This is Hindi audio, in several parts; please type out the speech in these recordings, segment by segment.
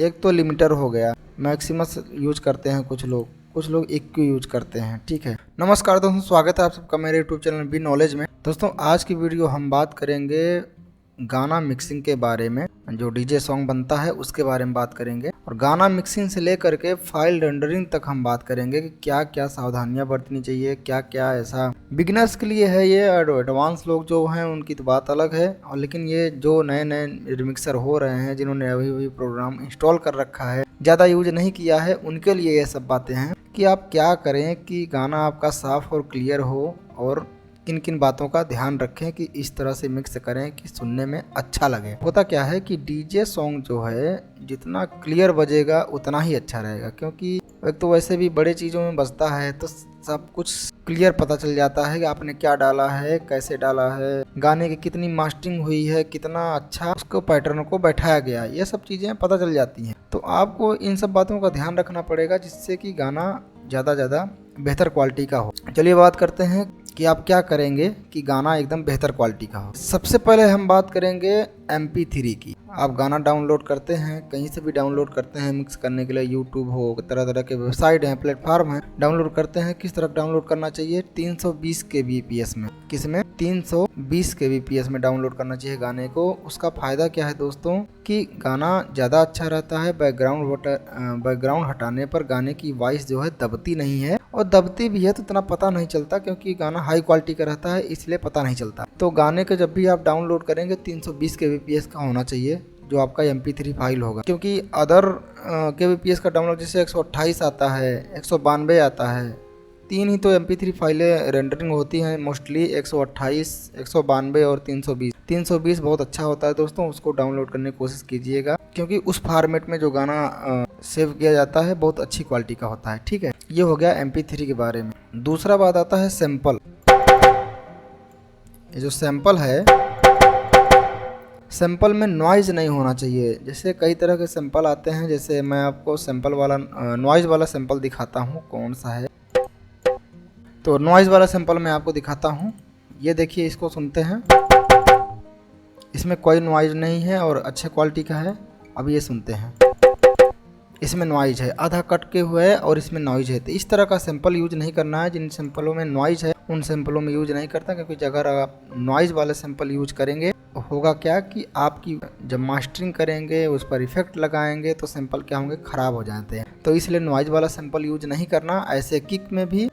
एक तो लिमिटर हो गया, मैक्सिमस यूज करते हैं कुछ लोग इक्यू यूज करते हैं। ठीक है, नमस्कार दोस्तों, स्वागत है आप सबका मेरे यूट्यूब चैनल बी नॉलेज में। दोस्तों आज की वीडियो हम बात करेंगे गाना मिक्सिंग के बारे में, जो डीजे सॉन्ग बनता है उसके बारे में बात करेंगे, और गाना मिक्सिंग से लेकर के फाइल रेंडरिंग तक हम बात करेंगे कि क्या क्या सावधानियां बरतनी चाहिए, क्या क्या ऐसा बिगिनर्स के लिए है ये, और एडवांस लोग जो हैं उनकी तो बात अलग है। और लेकिन ये जो नए नए रिमिक्सर हो रहे हैं, जिन्होंने अभी अभी प्रोग्राम इंस्टॉल कर रखा है, ज़्यादा यूज नहीं किया है, उनके लिए ये सब बातें हैं कि आप क्या करें कि गाना आपका साफ और क्लियर हो, और किन किन बातों का ध्यान रखें कि इस तरह से मिक्स करें कि सुनने में अच्छा लगे। होता क्या है कि डीजे सॉन्ग जो है जितना क्लियर बजेगा उतना ही अच्छा रहेगा, क्योंकि एक तो वैसे भी बड़े चीज़ों में बजता है तो सब कुछ क्लियर पता चल जाता है कि आपने क्या डाला है, कैसे डाला है, गाने की कितनी मास्टरिंग हुई है, कितना अच्छा उसको पैटर्न को बैठाया गया, ये सब चीज़ें पता चल जाती हैं। तो आपको इन सब बातों का ध्यान रखना पड़ेगा जिससे कि गाना ज़्यादा बेहतर क्वालिटी का हो। चलिए बात करते हैं कि आप क्या करेंगे कि गाना एकदम बेहतर क्वालिटी का हो। सबसे पहले हम बात करेंगे MP3 की। आप गाना डाउनलोड करते हैं, कहीं से भी डाउनलोड करते हैं मिक्स करने के लिए, यूट्यूब हो, तरह तरह के वेबसाइट हैं, प्लेटफॉर्म हैं, डाउनलोड करते हैं। किस तरह डाउनलोड करना चाहिए? 320 kbps में। किसमें? 320 kbps में डाउनलोड करना चाहिए गाने को। उसका फ़ायदा क्या है दोस्तों कि गाना ज़्यादा अच्छा रहता है। बैकग्राउंड हटाने पर गाने की वॉइस जो है दबती नहीं है, और दबती भी है तो इतना पता नहीं चलता, क्योंकि गाना हाई क्वालिटी का रहता है, इसलिए पता नहीं चलता। तो गाने को जब भी आप डाउनलोड करेंगे 320 kbps का होना चाहिए जो आपका MP3 फाइल होगा, क्योंकि अदर kbps का डाउनलोड जैसे 128 आता है, 192 आता है, तीन ही तो MP3 फाइलें रेंडरिंग होती हैं मोस्टली, 128, 192 और 320। 320 बहुत अच्छा होता है दोस्तों, उसको डाउनलोड करने की कोशिश कीजिएगा, क्योंकि उस फॉर्मेट में जो गाना सेव किया जाता है बहुत अच्छी क्वालिटी का होता है। ठीक है, ये हो गया MP3 के बारे में। दूसरा बात आता है सैंपल। ये जो सैंपल है, सैंपल में नॉइज़ नहीं होना चाहिए। जैसे कई तरह के सैंपल आते हैं, जैसे मैं आपको सैंपल वाला नॉइज़ वाला सैंपल दिखाता हूँ, कौन सा है। तो नॉइज़ वाला सैंपल मैं आपको दिखाता हूँ, ये देखिए, इसको सुनते हैं, इसमें कोई नॉइज़ नहीं है और अच्छे क्वालिटी का है। अब ये सुनते हैं, इसमें नॉइज़ है, आधा कट के हुए है और इसमें नॉइज़ है। तो इस तरह का सैंपल यूज नहीं करना है। जिन सैंपलों में नॉइज़ है उन सैंपलों में यूज नहीं करता, क्योंकि अगर आप नॉइज़ वाले सैंपल यूज करेंगे होगा क्या कि आपकी जब मास्टरिंग करेंगे, उस पर इफेक्ट लगाएंगे, तो सैंपल क्या होंगे, ख़राब हो जाते हैं। तो इसलिए नॉइज़ वाला सैंपल यूज नहीं करना। ऐसे किक में भी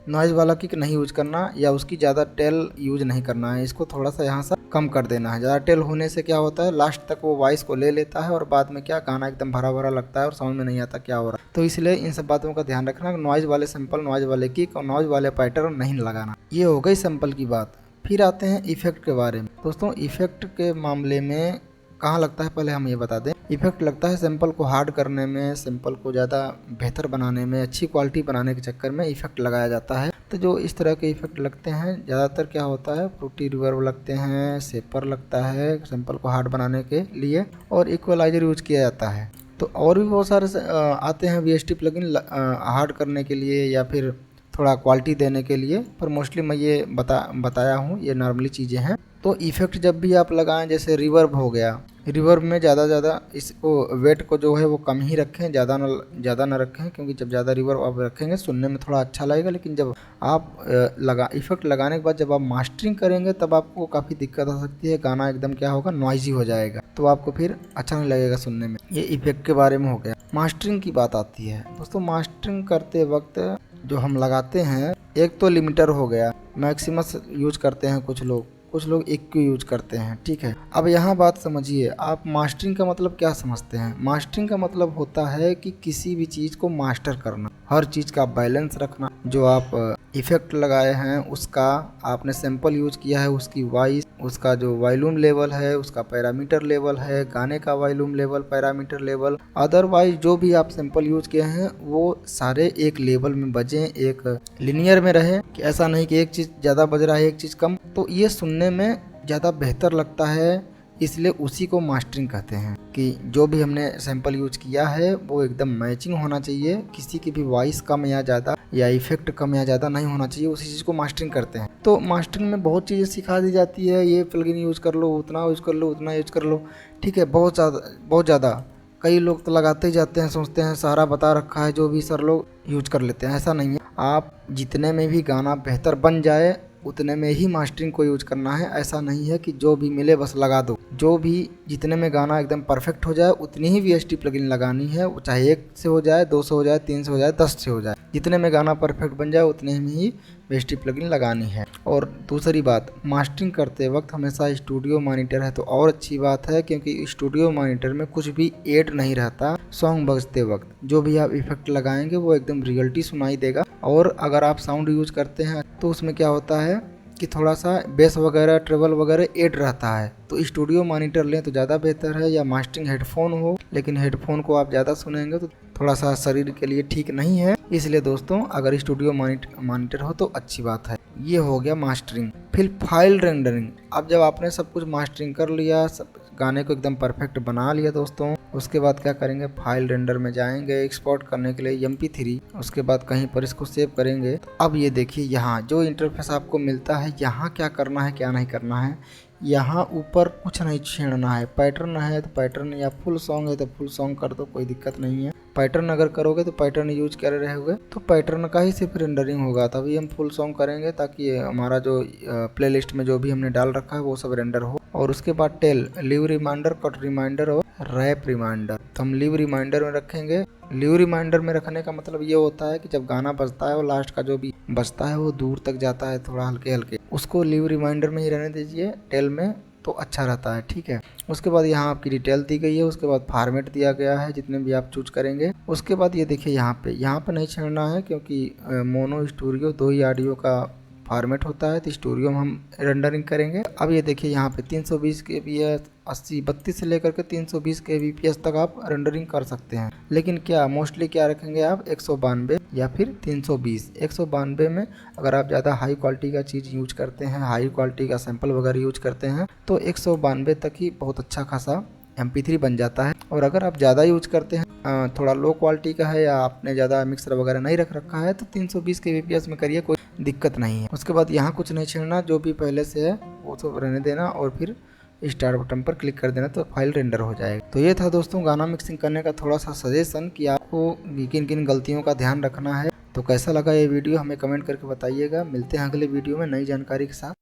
नॉइज़ वाला किक नहीं यूज करना, या उसकी ज़्यादा टेल यूज नहीं करना है। इसको थोड़ा सा यहाँ से कम कर देना है। ज़्यादा टेल होने से क्या होता है, लास्ट तक वो वॉइस को ले लेता है और बाद में क्या गाना एकदम भरा भरा लगता है और समझ में नहीं आता क्या हो रहा है। तो इसलिए इन सब बातों का ध्यान रखना। नॉइज़ वाले सैंपल, नॉइज़ वाले किक और नॉइज़ वाले पैटर्न नहीं लगाना। ये हो गई सैंपल की बात। फिर आते हैं इफेक्ट के बारे में। दोस्तों इफेक्ट के मामले में कहाँ लगता है, पहले हम ये बता दें। इफेक्ट लगता है सैंपल को हार्ड करने में, सैंपल को ज़्यादा बेहतर बनाने में, अच्छी क्वालिटी बनाने के चक्कर में इफेक्ट लगाया जाता है। तो जो इस तरह के इफेक्ट लगते हैं, ज़्यादातर क्या होता है, फ्रूटी रिवर्ब लगते हैं, शेपर लगता है सैंपल को हार्ड बनाने के लिए, और इक्वलाइजर यूज किया जाता है। तो और भी बहुत सारे आते हैं VST प्लगइन हार्ड करने के लिए या फिर थोड़ा क्वालिटी देने के लिए, पर मोस्टली मैं ये बताया हूँ, ये नॉर्मली चीज़ें हैं। तो इफ़ेक्ट जब भी आप लगाएं, जैसे रिवर्ब हो गया, रिवर्ब में ज़्यादा इसको वेट को जो है वो कम ही रखें, ज़्यादा ना रखें, क्योंकि जब ज़्यादा रिवर्ब आप रखेंगे सुनने में थोड़ा अच्छा लगेगा, लेकिन जब आप इफ़ेक्ट लगाने के बाद जब आप मास्टरिंग करेंगे तब आपको काफ़ी दिक्कत आ सकती है। गाना एकदम क्या होगा, नॉइजी हो जाएगा, तो आपको फिर अच्छा नहीं लगेगा सुनने में। ये इफ़ेक्ट के बारे में हो गया। मास्टरिंग की बात आती है दोस्तों। मास्टरिंग करते वक्त जो हम लगाते हैं, एक तो लिमिटर हो गया, मैक्सिमस यूज करते हैं कुछ लोग इक्यू यूज करते हैं। ठीक है, अब यहाँ बात समझिए, आप मास्टरिंग का मतलब क्या समझते हैं? मास्टरिंग का मतलब होता है कि किसी भी चीज़ को मास्टर करना, हर चीज़ का बैलेंस रखना। जो आप इफेक्ट लगाए हैं उसका आपने सैंपल यूज किया है, उसकी वॉइस, उसका जो वॉल्यूम लेवल है, उसका पैरामीटर लेवल है, गाने का volume level, parameter level, otherwise जो भी आप सैंपल यूज किए हैं वो सारे एक लेवल में बजें, एक लिनियर में रहे, कि ऐसा नहीं कि एक चीज़ ज़्यादा बज रहा है एक चीज़ कम। तो ये सुनने में ज़्यादा बेहतर लगता है, इसलिए उसी को मास्टरिंग कहते हैं। कि जो भी हमने सैंपल यूज किया है वो एकदम मैचिंग होना चाहिए, किसी की भी वॉइस कम या ज़्यादा या इफेक्ट कम या ज़्यादा नहीं होना चाहिए, उसी चीज़ को मास्टरिंग करते हैं। तो मास्टरिंग में बहुत चीज़ें सिखा दी जाती है, ये प्लगइन यूज़ कर लो, उतना यूज़ कर लो, उतना यूज़ कर लो। ठीक है, बहुत ज़्यादा कई लोग तो लगाते ही जाते हैं, सोचते हैं सारा बता रखा है जो भी सर लोग यूज कर लेते हैं। ऐसा नहीं है, आप जितने में भी गाना बेहतर बन जाए उतने में ही मास्टरिंग को यूज करना है। ऐसा नहीं है कि जो भी मिले बस लगा दो। जो भी जितने में गाना एकदम परफेक्ट हो जाए उतनी ही VST प्लगइन लगानी है, वो चाहे 1 से हो जाए, 2 से हो जाए, 3 से हो जाए, 10 से हो जाए। जितने में गाना परफेक्ट बन जाए उतने में ही VST प्लगइन लगानी है। और दूसरी बात, मास्टरिंग करते वक्त हमेशा स्टूडियो मॉनिटर है तो और अच्छी बात है, क्योंकि स्टूडियो मॉनिटर में कुछ भी ऐड नहीं रहता। सॉन्ग बजते वक्त जो भी आप इफेक्ट लगाएंगे वो एकदम रियलिटी सुनाई देगा। और अगर आप साउंड यूज करते हैं तो उसमें क्या होता है कि थोड़ा सा बेस वगैरह, ट्रेवल वगैरह ऐड रहता है। तो स्टूडियो मॉनिटर लें तो ज़्यादा बेहतर है, या मास्टरिंग हेडफोन हो, लेकिन हेडफोन को आप ज़्यादा सुनेंगे तो थोड़ा सा शरीर के लिए ठीक नहीं है। इसलिए दोस्तों अगर स्टूडियो मॉनिटर हो तो अच्छी बात है। ये हो गया मास्टरिंग। फिर फाइल रेंडरिंग। अब जब आपने सब कुछ मास्टरिंग कर लिया, सब गाने को एकदम परफेक्ट बना लिया दोस्तों, उसके बाद क्या करेंगे, फाइल रेंडर में जाएंगे एक्सपोर्ट करने के लिए MP3। उसके बाद कहीं पर इसको सेव करेंगे। अब ये देखिए यहाँ जो इंटरफेस आपको मिलता है, यहाँ क्या करना है क्या नहीं करना है। यहाँ ऊपर कुछ नहीं छेड़ना है। पैटर्न है तो पैटर्न, या फुल सॉन्ग है तो फुल सॉन्ग कर दो, कोई दिक्कत नहीं है। पैटर्न अगर करोगे तो पैटर्न यूज कर रहे होगे तो पैटर्न का ही सिर्फ रेंडरिंग होगा, तभी हम फुल सॉन्ग करेंगे ताकि हमारा जो प्लेलिस्ट में जो भी हमने डाल रखा है वो सब रेंडर हो। और उसके बाद tail, leave reminder, cut reminder और रैप रिमाइंडर। तो हम लीव रिमाइंडर में रखेंगे। लीव रिमाइंडर में रखने का मतलब ये होता है कि जब गाना बजता है वो लास्ट का जो भी बजता है वो दूर तक जाता है, थोड़ा हल्के हल्के, उसको लीव रिमाइंडर में ही रहने दीजिए टेल में, तो अच्छा रहता है। ठीक है। उसके बाद यहाँ आपकी डिटेल दी गई है, उसके बाद फॉर्मेट दिया गया है जितने भी आप चूज करेंगे। उसके बाद ये देखिए यहाँ पे नहीं छेड़ना है, क्योंकि मोनो स्टूडियो 2 ही ऑडियो का फॉर्मेट होता है, तो स्टूडियो में हम रेंडरिंग करेंगे। अब ये देखिए यहाँ पे 320 kbps, 80, 32 से लेकर के 320 kbps तक आप रेंडरिंग कर सकते हैं। लेकिन क्या मोस्टली क्या रखेंगे आप, 192 या फिर 320। 192 में अगर आप ज़्यादा हाई क्वालिटी का चीज़ यूज करते हैं, हाई क्वालिटी का सैंपल वगैरह यूज करते हैं, तो 192 तक ही बहुत अच्छा खासा MP3 बन जाता है। और अगर आप ज़्यादा यूज करते हैं, थोड़ा लो क्वालिटी का है, या आपने ज़्यादा मिक्सर वगैरह नहीं रख रखा है, तो 320 kbps में करिए, कोई दिक्कत नहीं है। उसके बाद यहाँ कुछ नहीं छेड़ना, जो भी पहले से है वो सब रहने देना और फिर स्टार्ट बटन पर क्लिक कर देना, तो फाइल रेंडर हो जाएगा। तो ये था दोस्तों गाना मिक्सिंग करने का थोड़ा सा सजेशन कि आपको किन किन गलतियों का ध्यान रखना है। तो कैसा लगा ये वीडियो हमें कमेंट करके बताइएगा। मिलते हैं अगले वीडियो में नई जानकारी के साथ।